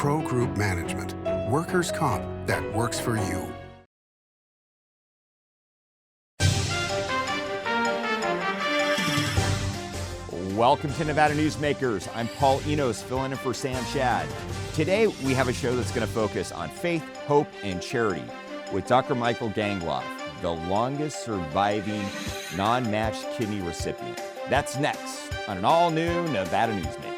Pro Group Management. Workers' comp that works for you. Welcome to Nevada Newsmakers. I'm Paul Enos, filling in for Sam Shad. Today, we have a show that's going to focus on faith, hope, and charity with Dr. Michael Gangloff, the longest surviving non-matched kidney recipient. That's next on an all-new Nevada Newsmakers.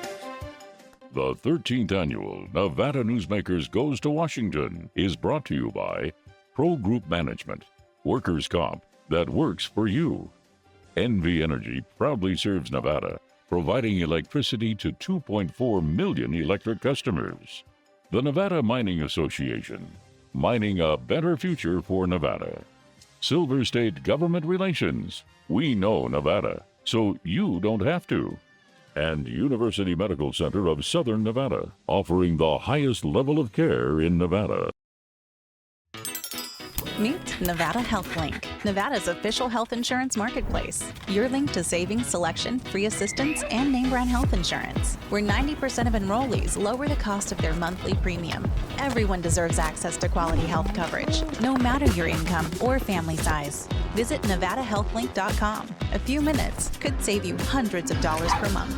The 13th annual Nevada Newsmakers Goes to Washington is brought to you by Pro Group Management, workers' comp that works for you. NV Energy proudly serves Nevada, providing electricity to 2.4 million electric customers. The Nevada Mining Association, mining a better future for Nevada. Silver State Government Relations, we know Nevada, so you don't have to. And University Medical Center of Southern Nevada, offering the highest level of care in Nevada. Meet Nevada Health Link, Nevada's official health insurance marketplace. Your link to savings, selection, free assistance, and name brand health insurance, where 90% of enrollees lower the cost of their monthly premium. Everyone deserves access to quality health coverage, no matter your income or family size. Visit NevadaHealthLink.com. A few minutes could save you hundreds of dollars per month.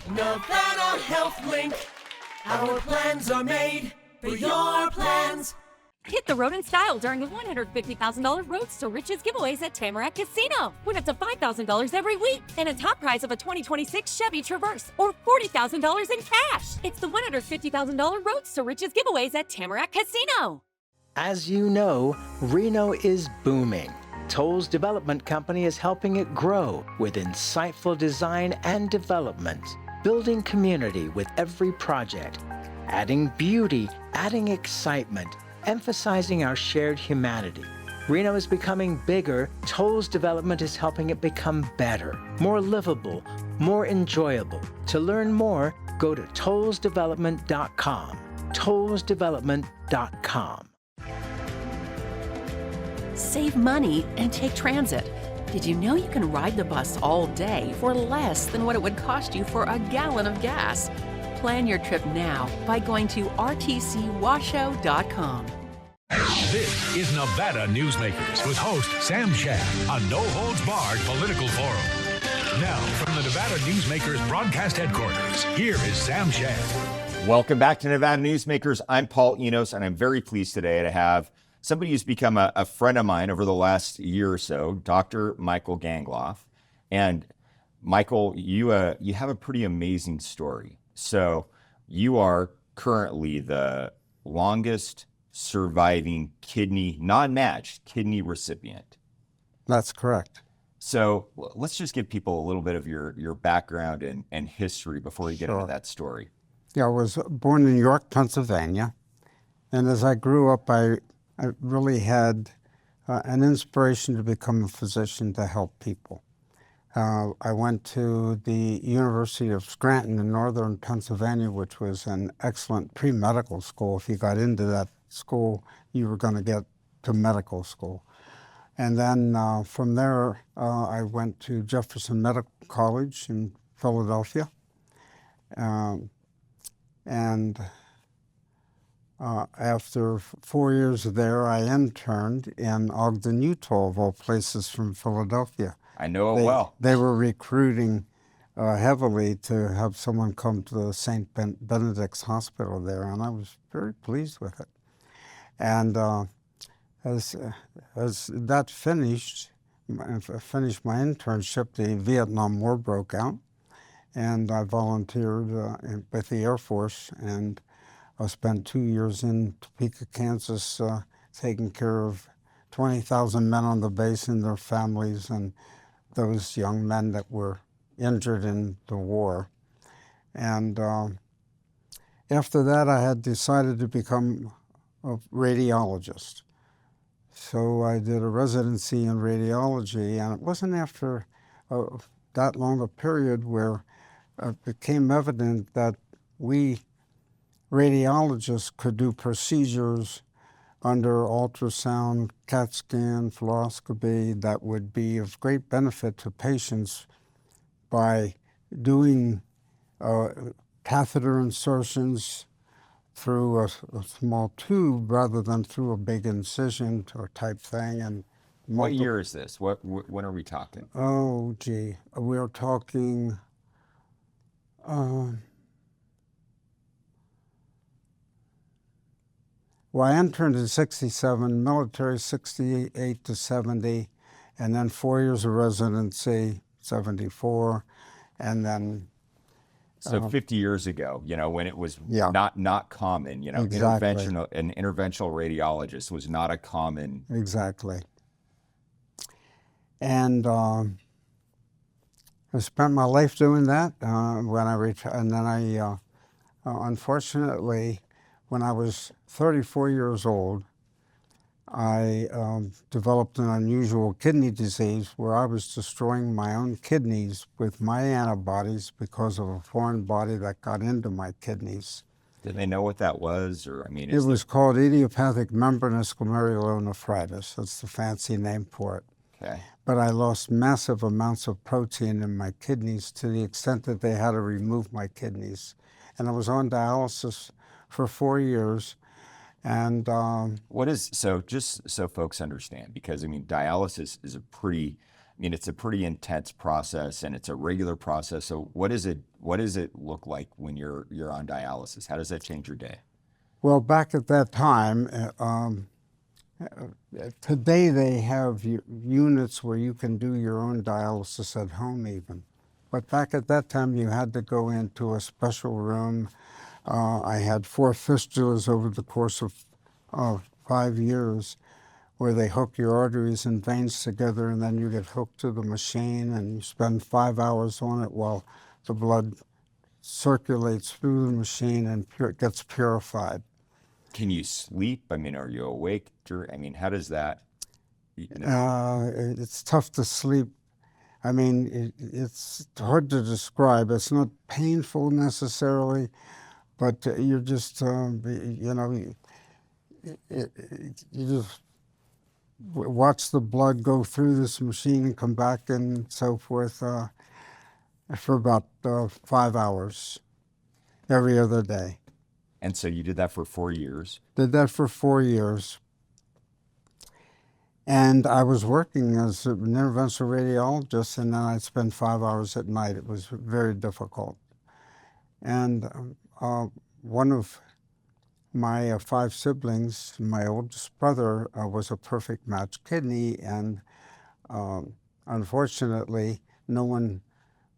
Nevada Health Link. Our plans are made for your plans. Hit the road in style during the $150,000 Roads to Riches giveaways at Tamarack Casino. Win up to $5,000 every week and a top prize of a 2026 Chevy Traverse or $40,000 in cash. It's the $150,000 Roads to Riches giveaways at Tamarack Casino. As you know, Reno is booming. Toll's development company is helping it grow with insightful design and development, building community with every project, adding beauty, adding excitement, emphasizing our shared humanity. Reno is becoming bigger. Toll's development is helping it become better, more livable, more enjoyable. To learn more, go to tollsdevelopment.com. tollsdevelopment.com. Save money and take transit. Did you know you can ride the bus all day for less than what it would cost you for a gallon of gas? Plan your trip now by going to rtcwashoe.com. This is Nevada Newsmakers with host Sam Shad on No Holds Barred Political Forum. Now, from the Nevada Newsmakers broadcast headquarters, here is Sam Shad. Welcome back to Nevada Newsmakers. I'm Paul Enos, and I'm very pleased today to have somebody who's become a friend of mine over the last year or so, Dr. Michael Gangloff. And Michael, you have a pretty amazing story. So you are currently the longest surviving non-matched kidney recipient. That's correct. So let's just give people a little bit of your background and history before we get into that story. Yeah, I was born in York, Pennsylvania. And as I grew up, I really had an inspiration to become a physician to help people. I went to the University of Scranton in northern Pennsylvania, which was an excellent pre-medical school. If you got into that school, you were going to get to medical school. And then from there, I went to Jefferson Medical College in Philadelphia. After 4 years there, I interned in Ogden, Utah, of all places, from Philadelphia. I know it well. They were recruiting heavily to have someone come to the St. Benedict's Hospital there, and I was very pleased with it. And as that finished my internship, the Vietnam War broke out, and I volunteered with the Air Force, and I spent 2 years in Topeka, Kansas, taking care of 20,000 men on the base and their families, and those young men that were injured in the war. And after that, I had decided to become a radiologist. So I did a residency in radiology, and it wasn't after that long a period where it became evident that we radiologists could do procedures under ultrasound, CAT scan, fluoroscopy that would be of great benefit to patients by doing catheter insertions, through a small tube rather than through a big incision or type thing. And What year is this? When are we talking? Oh, gee, we're talking. Well, I entered in '67, military '68 to '70, and then 4 years of residency, '74, and then. So 50 years ago, when it was Yeah. not common, Exactly. an interventional radiologist was not a common. Exactly. And I spent my life doing that when I retired. And then I, unfortunately, when I was 34 years old, I developed an unusual kidney disease where I was destroying my own kidneys with my antibodies because of a foreign body that got into my kidneys. Did they know what that was? Or, I mean, It was called idiopathic membranous glomerulonephritis. That's the fancy name for it. Okay. But I lost massive amounts of protein in my kidneys to the extent that they had to remove my kidneys. And I was on dialysis for 4 years. And just so folks understand, because I mean, dialysis is it's a pretty intense process, and it's a regular process. So what does it look like when you're on dialysis? How does that change your day? Well, back at that time, today they have units where you can do your own dialysis at home even. But back at that time, you had to go into a special room. I had 4 fistulas over the course of 5 years where they hook your arteries and veins together, and then you get hooked to the machine, and you spend 5 hours on it while the blood circulates through the machine and gets purified. Can you sleep? I mean, are you awake? How does that? It's tough to sleep. I mean, it's hard to describe. It's not painful necessarily, but you're just, you just watch the blood go through this machine and come back and so forth for about 5 hours every other day. And so you did that for 4 years? Did that for 4 years. And I was working as an interventional radiologist, and then I'd spend 5 hours at night. It was very difficult. And one of my 5 siblings, my oldest brother, was a perfect match kidney, and unfortunately, no one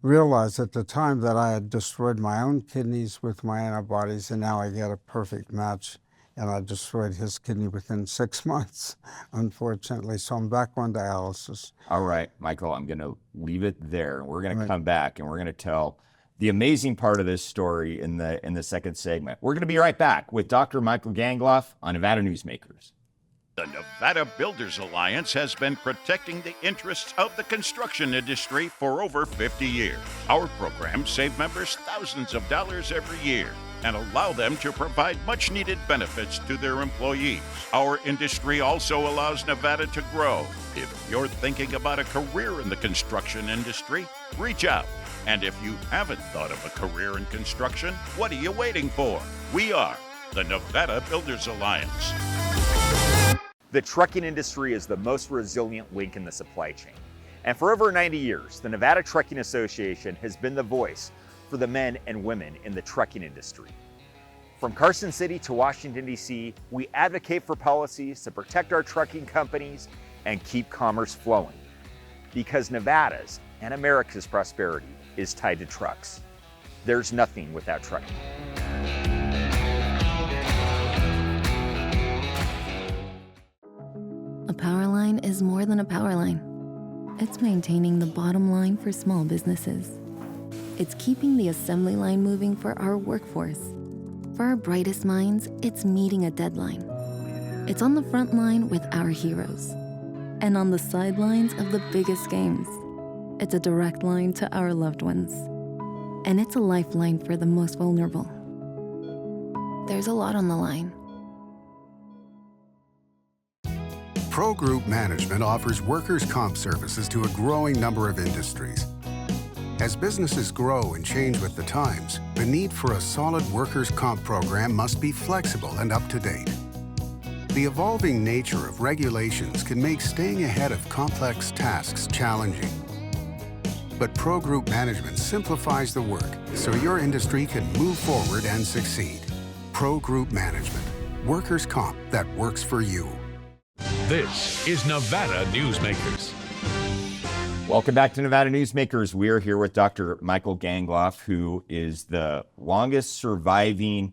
realized at the time that I had destroyed my own kidneys with my antibodies, and now I get a perfect match, and I destroyed his kidney within 6 months, unfortunately. So I'm back on dialysis. All right, Michael, I'm going to leave it there. We're going to come back, and we're going to tell the amazing part of this story in the second segment. We're going to be right back with Dr. Michael Gangloff on Nevada Newsmakers. The Nevada Builders Alliance has been protecting the interests of the construction industry for over 50 years. Our programs save members thousands of dollars every year and allow them to provide much-needed benefits to their employees. Our industry also allows Nevada to grow. If you're thinking about a career in the construction industry, reach out. And if you haven't thought of a career in construction, what are you waiting for? We are the Nevada Builders Alliance. The trucking industry is the most resilient link in the supply chain. And for over 90 years, the Nevada Trucking Association has been the voice for the men and women in the trucking industry. From Carson City to Washington, D.C., we advocate for policies to protect our trucking companies and keep commerce flowing. Because Nevada's and America's prosperity is tied to trucks. There's nothing without trucking. A power line is more than a power line. It's maintaining the bottom line for small businesses. It's keeping the assembly line moving for our workforce. For our brightest minds, it's meeting a deadline. It's on the front line with our heroes. And on the sidelines of the biggest games. It's a direct line to our loved ones. And it's a lifeline for the most vulnerable. There's a lot on the line. Pro Group Management offers workers' comp services to a growing number of industries. As businesses grow and change with the times, the need for a solid workers' comp program must be flexible and up to date. The evolving nature of regulations can make staying ahead of complex tasks challenging. But Pro Group Management simplifies the work so your industry can move forward and succeed. Pro Group Management, workers' comp that works for you. This is Nevada Newsmakers. Welcome back to Nevada Newsmakers. We are here with Dr. Michael Gangloff, who is the longest surviving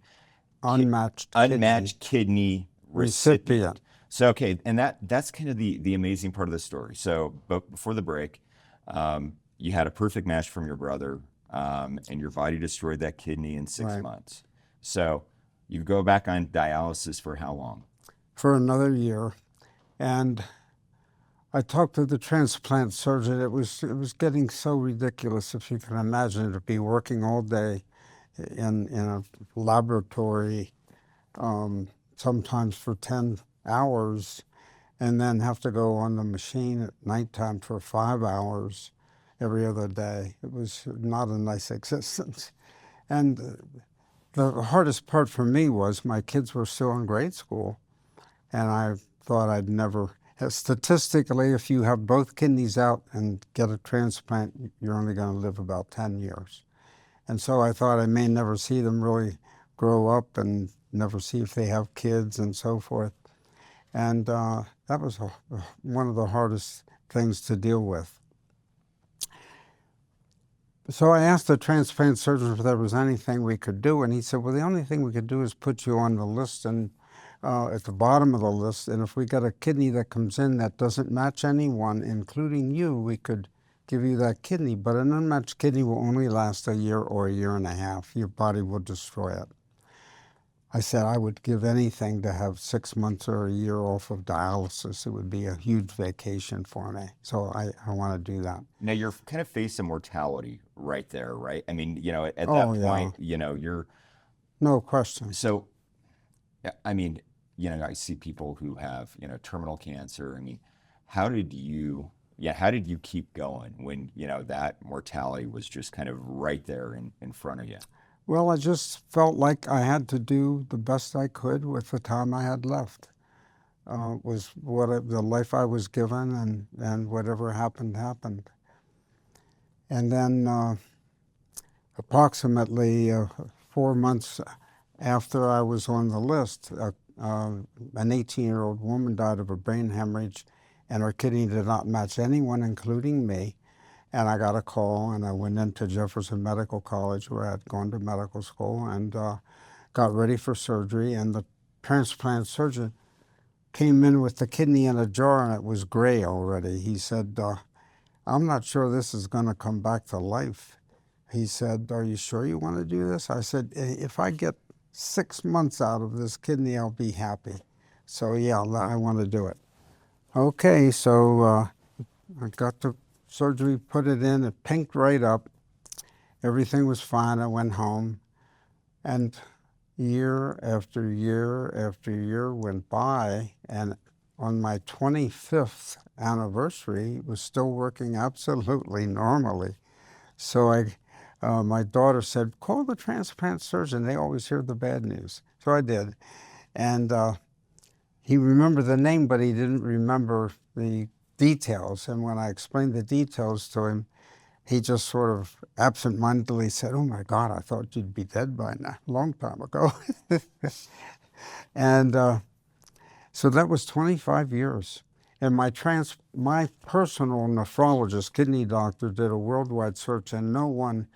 unmatched kidney recipient. So, okay, and that's kind of the amazing part of the story. So, but before the break, you had a perfect match from your brother, and your body destroyed that kidney in 6 months. So, you go back on dialysis for how long? For another year, and I talked to the transplant surgeon. It was getting so ridiculous, if you can imagine, to be working all day in a laboratory, sometimes for 10 hours, and then have to go on the machine at nighttime for 5 hours every other day. It was not a nice existence. And the hardest part for me was my kids were still in grade school, and I thought I'd never. Statistically, if you have both kidneys out and get a transplant, you're only going to live about 10 years. And so I thought I may never see them really grow up and never see if they have kids and so forth. And that was one of the hardest things to deal with. So I asked the transplant surgeon if there was anything we could do, and he said, well, the only thing we could do is put you on the list and at the bottom of the list, and if we get a kidney that comes in that doesn't match anyone, including you, we could give you that kidney. But an unmatched kidney will only last a year or a year and a half. Your body will destroy it. I said I would give anything to have 6 months or a year off of dialysis. It would be a huge vacation for me. So I want to do that. Now you're kind of facing mortality right there, right? I mean, at that point, you're... No question. So, I mean, I see people who have, terminal cancer. I mean, how did you keep going when, that mortality was just kind of right there in front of you? Well, I just felt like I had to do the best I could with the time I had left. Was the life I was given, and whatever happened, happened. And then approximately 4 months after I was on the list, an 18-year-old woman died of a brain hemorrhage, and her kidney did not match anyone, including me. And I got a call, and I went into Jefferson Medical College, where I had gone to medical school, and got ready for surgery. And the transplant surgeon came in with the kidney in a jar, and it was gray already. He said, I'm not sure this is going to come back to life. He said, are you sure you want to do this? I said, if I get 6 months out of this kidney, I'll be happy. So yeah, I want to do it. Okay, so I got the surgery, put it in, it pinked right up. Everything was fine. I went home, and year after year after year went by, and on my 25th anniversary, it was still working absolutely normally. So my daughter said, call the transplant surgeon. They always hear the bad news. So I did. And he remembered the name, but he didn't remember the details. And when I explained the details to him, he just sort of absentmindedly said, oh my God, I thought you'd be dead by now, a long time ago. And so that was 25 years. And my personal nephrologist, kidney doctor, did a worldwide search, and no one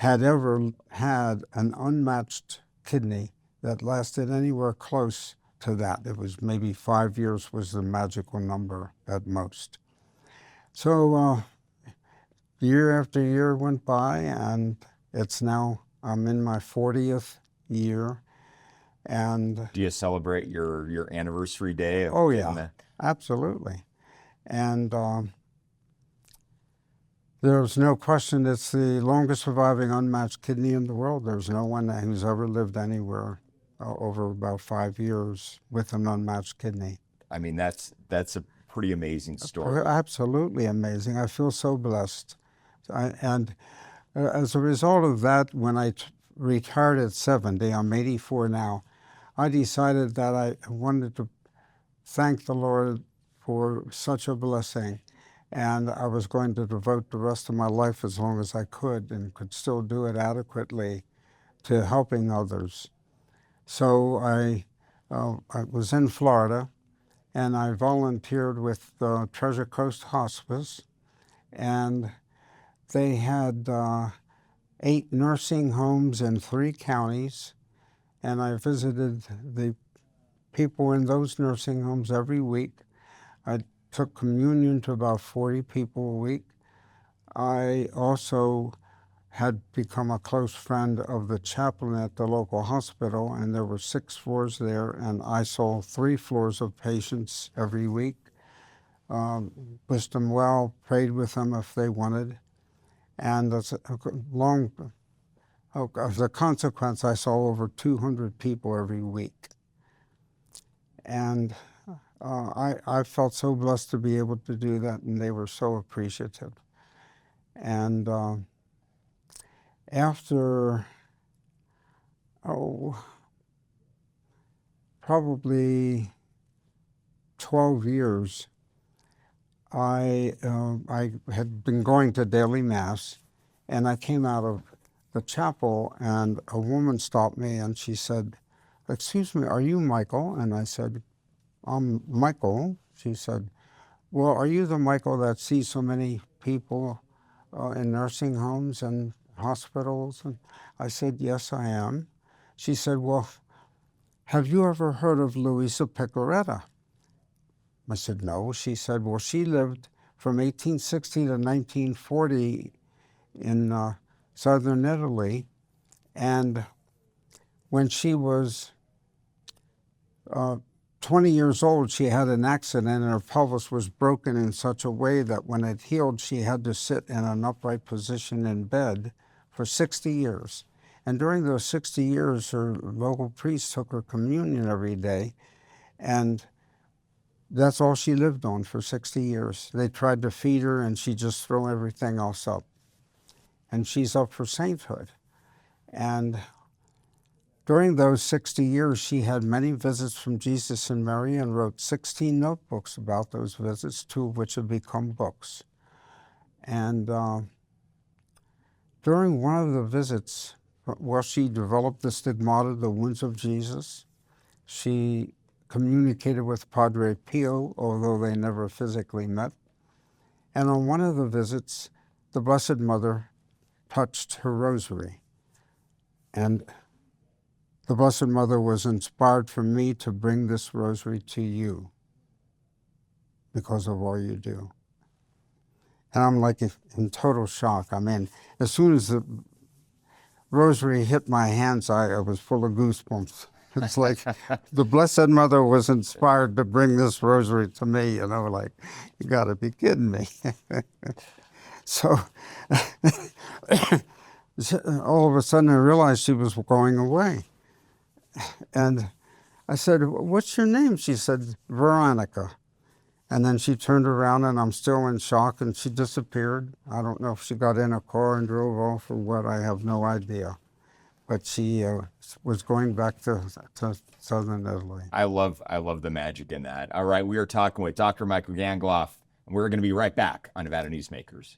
had ever had an unmatched kidney that lasted anywhere close to that. It was maybe 5 years was the magical number at most. So year after year went by, and I'm in my 40th year. And do you celebrate your anniversary day? Oh yeah, absolutely. And there's no question it's the longest surviving unmatched kidney in the world. There's no one who's ever lived anywhere over about 5 years with an unmatched kidney. I mean, that's a pretty amazing story. Absolutely amazing. I feel so blessed As a result of that, when I retired at 70, I'm 84 now, I decided that I wanted to thank the Lord for such a blessing, and I was going to devote the rest of my life, as long as I could and could still do it adequately, to helping others. So I was in Florida, and I volunteered with Treasure Coast Hospice, and they had 8 nursing homes in 3 counties, and I visited the people in those nursing homes every week. I took communion to about 40 people a week. I also had become a close friend of the chaplain at the local hospital, and there were 6 floors there, and I saw 3 floors of patients every week. Wished them well, prayed with them if they wanted. And as a consequence, I saw over 200 people every week. And I felt so blessed to be able to do that, and they were so appreciative. And after, probably 12 years, I had been going to daily mass, and I came out of the chapel, and a woman stopped me, and she said, "Excuse me, are you Michael?" And I said, "I'm Michael." She said, "Well, are you the Michael that sees so many people in nursing homes and hospitals?" And I said, "Yes, I am." She said, "Well, have you ever heard of Louisa Picaretta?" I said, "No." She said, "Well, she lived from 1860 to 1940 in southern Italy, and when she was 20 years old, she had an accident, and her pelvis was broken in such a way that when it healed, she had to sit in an upright position in bed for 60 years. And during those 60 years, her local priest took her communion every day, and that's all she lived on for 60 years. They tried to feed her, and she just threw everything else up. And she's up for sainthood. And during those 60 years, she had many visits from Jesus and Mary, and wrote 16 notebooks about those visits, 2 of which have become books. And during one of the visits, she developed the stigmata, the wounds of Jesus. She communicated with Padre Pio, although they never physically met. And on one of the visits, the Blessed Mother touched her rosary. And the Blessed Mother was inspired for me to bring this rosary to you because of all you do. And I'm like in total shock. I mean, as soon as the rosary hit my hands, I was full of goosebumps. It's like the Blessed Mother was inspired to bring this rosary to me, you know, like, you gotta be kidding me. So all of a sudden I realized she was going away. And I said, "What's your name?" She said, "Veronica." And then she turned around, and I'm still in shock, and she disappeared. I don't know if she got in a car and drove off or what, I have no idea. But she was going back to southern Italy. I love the magic in that. All right, we are talking with Dr. Michael Gangloff, and we're going to be right back on Nevada Newsmakers.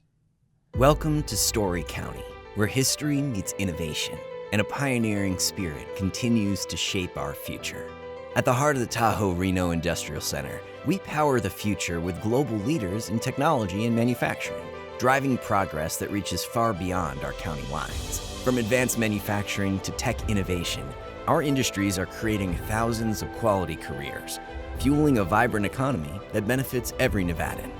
Welcome to Story County, where history meets innovation, and a pioneering spirit continues to shape our future. At the heart of the Tahoe Reno Industrial Center, we power the future with global leaders in technology and manufacturing, driving progress that reaches far beyond our county lines. From advanced manufacturing to tech innovation, our industries are creating thousands of quality careers, fueling a vibrant economy that benefits every Nevadan.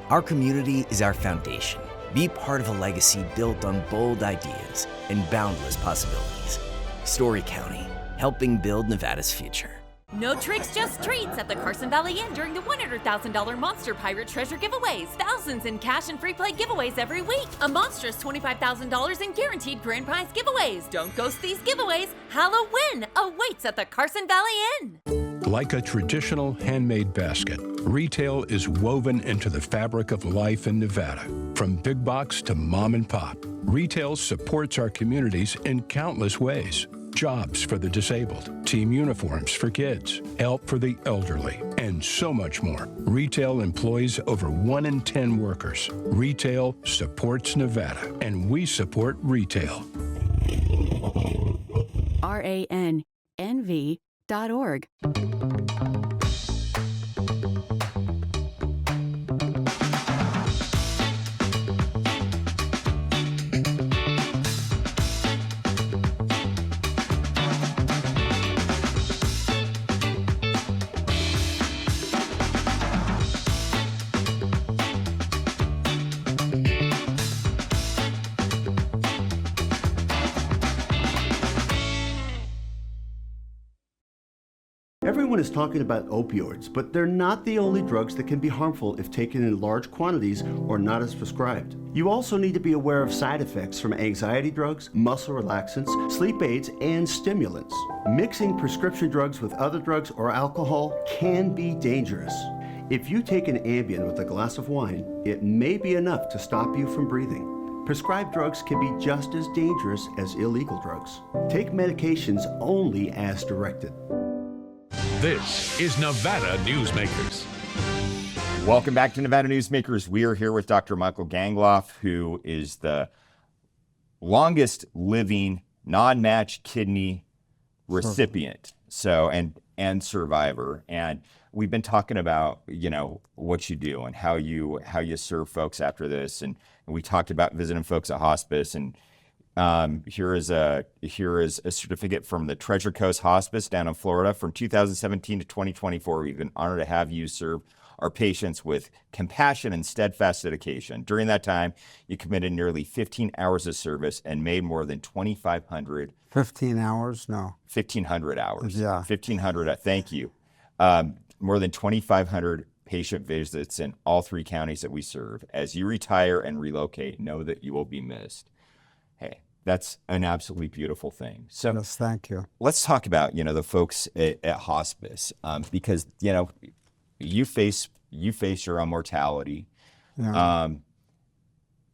Our community is our foundation. Be part of a legacy built on bold ideas and boundless possibilities. Story County, helping build Nevada's future. No tricks, just treats at the Carson Valley Inn during the $100,000 Monster Pirate Treasure giveaways. Thousands in cash and free play giveaways every week. A monstrous $25,000 in guaranteed grand prize giveaways. Don't ghost these giveaways. Halloween awaits at the Carson Valley Inn. Like a traditional handmade basket, Retail is woven into the fabric of life in Nevada. From big box to mom and pop, retail supports our communities in countless ways. Jobs for the disabled, team uniforms for kids, help for the elderly, and so much more. Retail employs over 1 in 10 workers. Retail supports Nevada, and we support retail. RANNV.org. Everyone is talking about opioids, but they're not the only drugs that can be harmful if taken in large quantities or not as prescribed. You also need to be aware of side effects from anxiety drugs, muscle relaxants, sleep aids, and stimulants. Mixing prescription drugs with other drugs or alcohol can be dangerous. If you take an Ambien with a glass of wine, it may be enough to stop you from breathing. Prescribed drugs can be just as dangerous as illegal drugs. Take medications only as directed. This is Nevada Newsmakers. Welcome back to Nevada Newsmakers. We are here with Dr. Michael Gangloff, who is the longest living non-matched kidney recipient, and survivor. And we've been talking about, what you do and how you serve folks after this. And we talked about visiting folks at hospice, and here is a certificate from the Treasure Coast Hospice down in Florida from 2017 to 2024. We've been honored to have you serve our patients with compassion and steadfast dedication. During that time, you committed nearly 15 hours of service and made more than 2,500. 15 hours? No. 1,500 hours. Yeah. 1,500. Thank you. More than 2,500 patient visits in all 3 counties that we serve. As you retire and relocate, know that you will be missed. Hey, that's an absolutely beautiful thing. So yes, thank you. Let's talk about, the folks at hospice, because, you face your own mortality. Yeah.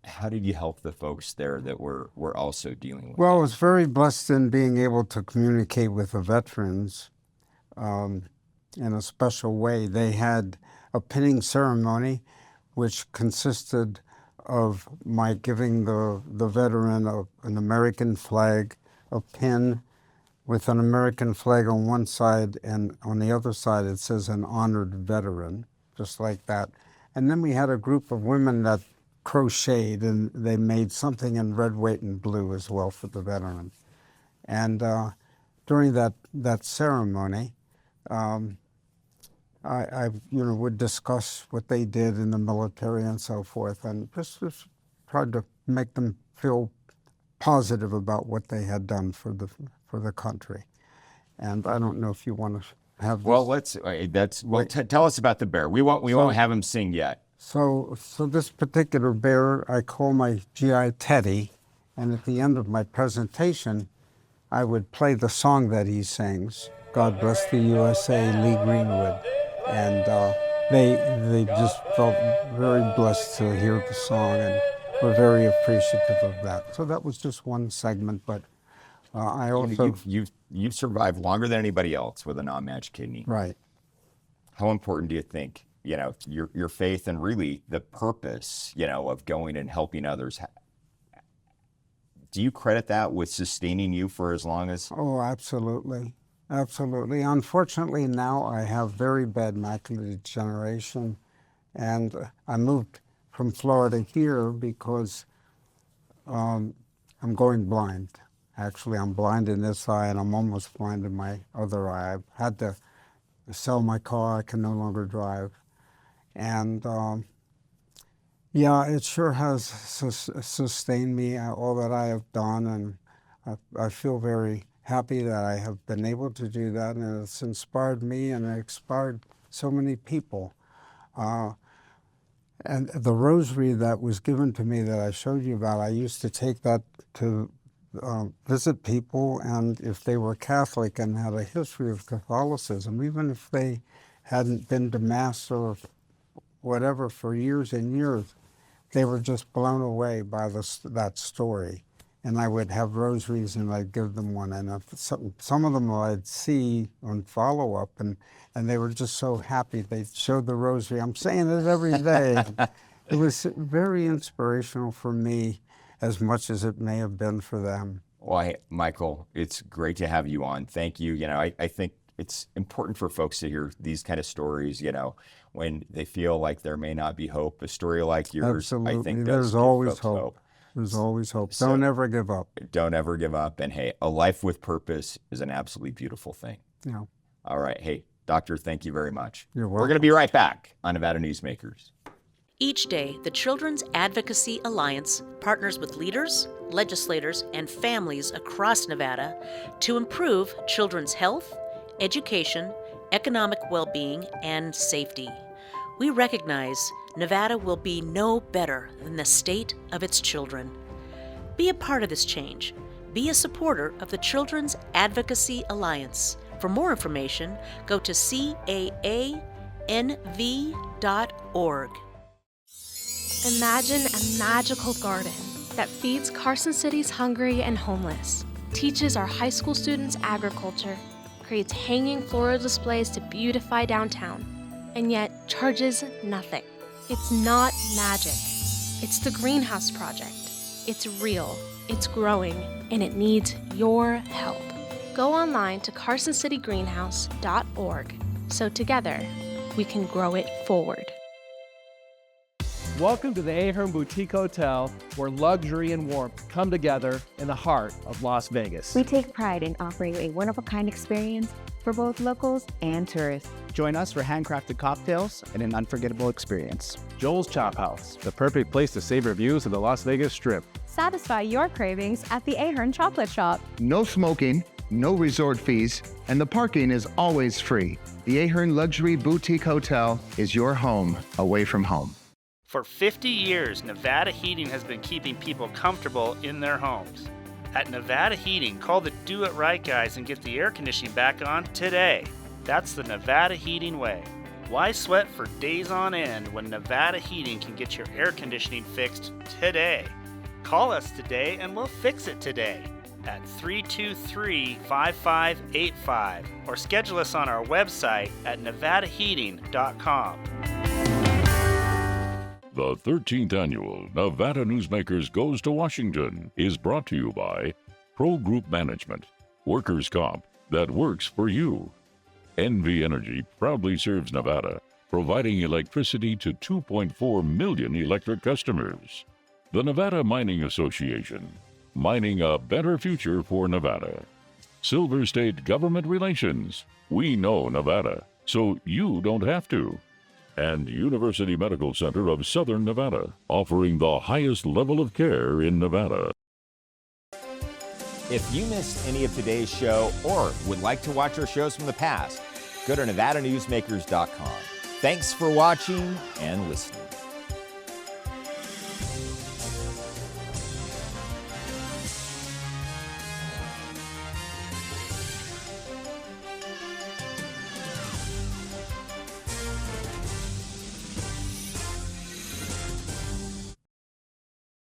How did you help the folks there that we're also dealing with? Well, I was very blessed in being able to communicate with the veterans in a special way. They had a pinning ceremony, which consisted of my giving the veteran an American flag, a pin with an American flag on one side, and on the other side it says an honored veteran, just like that. And then we had a group of women that crocheted, and they made something in red, white, and blue as well for the veteran. And during that ceremony, I would discuss what they did in the military and so forth, and just tried to make them feel positive about what they had done for the country. And I don't know if you want to have. Well, tell us about the bear. We won't have him sing yet. So this particular bear I call my GI Teddy, and at the end of my presentation, I would play the song that he sings. God bless the USA, Lee Greenwood. And they just felt very blessed to hear the song and were very appreciative of that. So that was just one segment, but I also... You've survived longer than anybody else with a non-matched kidney. Right. How important do you think, your faith and really the purpose, of going and helping others, do you credit that with sustaining you for as long as... Oh, absolutely. Absolutely. Unfortunately, now I have very bad macular degeneration, and I moved from Florida here because I'm going blind. Actually, I'm blind in this eye, and I'm almost blind in my other eye. I've had to sell my car. I can no longer drive. And yeah, it sure has sustained me, all that I have done, and I feel very happy that I have been able to do that, and it's inspired me and it inspired so many people. And the rosary that was given to me that I showed you about, I used to take that to visit people, and if they were Catholic and had a history of Catholicism, even if they hadn't been to Mass or whatever for years and years, they were just blown away by that story. And I would have rosaries and I'd give them one. And if some of them I'd see on follow-up, and they were just so happy. They showed the rosary. I'm saying it every day. It was very inspirational for me as much as it may have been for them. Well, Michael, it's great to have you on. Thank you. You know, I think it's important for folks to hear these kind of stories, you know, when they feel like there may not be hope. A story like yours, Absolutely. I think There's always hope. There's always hope. So, don't ever give up. Don't ever give up. And hey, a life with purpose is an absolutely beautiful thing. Yeah. All right. Hey, Doctor, thank you very much. You're welcome. We're going to be right back on Nevada Newsmakers. Each day, the Children's Advocacy Alliance partners with leaders, legislators, and families across Nevada to improve children's health, education, economic well-being, and safety. We recognize Nevada will be no better than the state of its children. Be a part of this change. Be a supporter of the Children's Advocacy Alliance. For more information, go to caanv.org. Imagine a magical garden that feeds Carson City's hungry and homeless, teaches our high school students agriculture, creates hanging floral displays to beautify downtown, and yet charges nothing. It's not magic. It's the Greenhouse Project. It's real, it's growing, and it needs your help. Go online to carsоncitygreenhouse.org so together we can grow it forward. Welcome to the Ahern Boutique Hotel, where luxury and warmth come together in the heart of Las Vegas. We take pride in offering a one-of-a-kind experience for both locals and tourists. Join us for handcrafted cocktails and an unforgettable experience. Joel's Chop House, the perfect place to savor views of the Las Vegas Strip. Satisfy your cravings at the Ahern Chocolate Shop. No smoking, no resort fees, and the parking is always free. The Ahern Luxury Boutique Hotel is your home away from home. For 50 years, Nevada Heating has been keeping people comfortable in their homes. At Nevada Heating, call the Do It Right guys and get the air conditioning back on today. That's the Nevada Heating way. Why sweat for days on end when Nevada Heating can get your air conditioning fixed today? Call us today and we'll fix it today at 323-5585 or schedule us on our website at nevadaheating.com. The 13th annual Nevada Newsmakers Goes to Washington is brought to you by Pro Group Management, workers' comp that works for you. NV Energy proudly serves Nevada, providing electricity to 2.4 million electric customers. The Nevada Mining Association, mining a better future for Nevada. Silver State Government Relations, we know Nevada, so you don't have to. And University Medical Center of Southern Nevada, offering the highest level of care in Nevada. If you missed any of today's show or would like to watch our shows from the past, go to NevadaNewsmakers.com. Thanks for watching and listening.